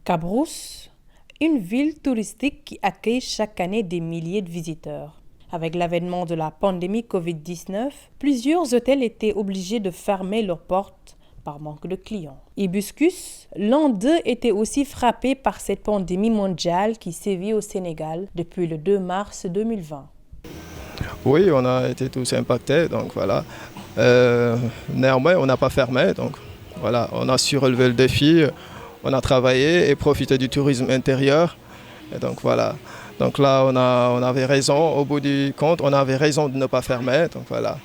Cabrousse, une ville touristique qui accueille chaque année des milliers de visiteurs. Avec l'avènement de la pandémie Covid-19, plusieurs hôtels étaient obligés de fermer leurs portes par manque de clients. Hibiscus, l'un d'eux, était aussi frappé par cette pandémie mondiale qui sévit au Sénégal depuis le 2 mars 2020. Oui, on a été tous impactés, donc voilà. Néanmoins, on n'a pas fermé, donc voilà, on a su relever le défi, on a travaillé et profité du tourisme intérieur. Et donc voilà. Donc là, on avait raison, au bout du compte, on avait raison de ne pas fermer, donc voilà.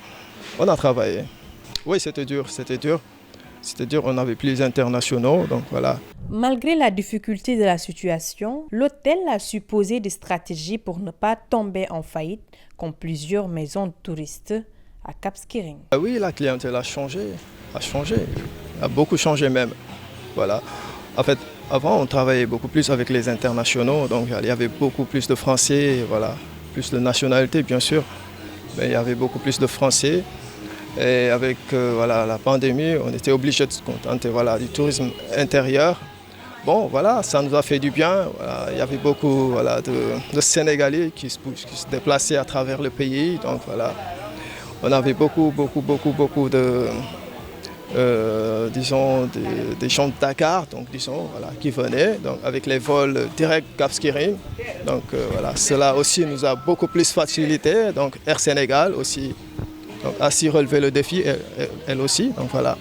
On a travaillé. Oui, c'était dur. On avait plus internationaux, donc voilà. Malgré la difficulté de la situation, l'hôtel a su poser des stratégies pour ne pas tomber en faillite, comme plusieurs maisons de touristes à Cap Skirring. Oui, la clientèle a changé, a beaucoup changé même. Voilà. En fait, avant, on travaillait beaucoup plus avec les internationaux, donc il y avait beaucoup plus de Français, voilà, plus de nationalités bien sûr, mais il y avait beaucoup plus de Français. Et avec voilà, la pandémie, on était obligé de se contenter du tourisme intérieur. Bon, voilà, ça nous a fait du bien. Voilà, il y avait beaucoup de Sénégalais qui se déplaçaient à travers le pays. Donc voilà, on avait beaucoup de, des gens de Dakar, donc disons, voilà, qui venaient, donc avec les vols directs Cap Skirring. Donc voilà, cela aussi nous a beaucoup plus facilité. Donc Air Sénégal aussi. Donc, a su relever le défi, elle aussi. Donc voilà,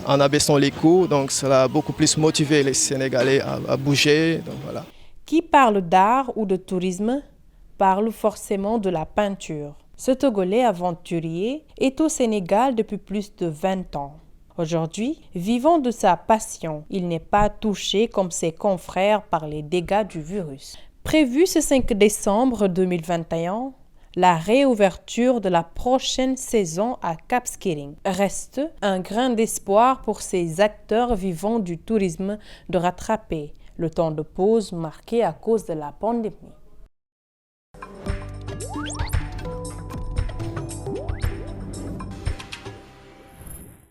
en abaissant les coûts, donc cela a beaucoup plus motivé les Sénégalais à bouger. Donc voilà. Qui parle d'art ou de tourisme parle forcément de la peinture. Ce Togolais aventurier est au Sénégal depuis plus de 20 ans. Aujourd'hui, vivant de sa passion, il n'est pas touché comme ses confrères par les dégâts du virus. Prévu ce 5 décembre 2021, la réouverture de la prochaine saison à Cap Skirring reste un grain d'espoir pour ces acteurs vivant du tourisme de rattraper le temps de pause marqué à cause de la pandémie.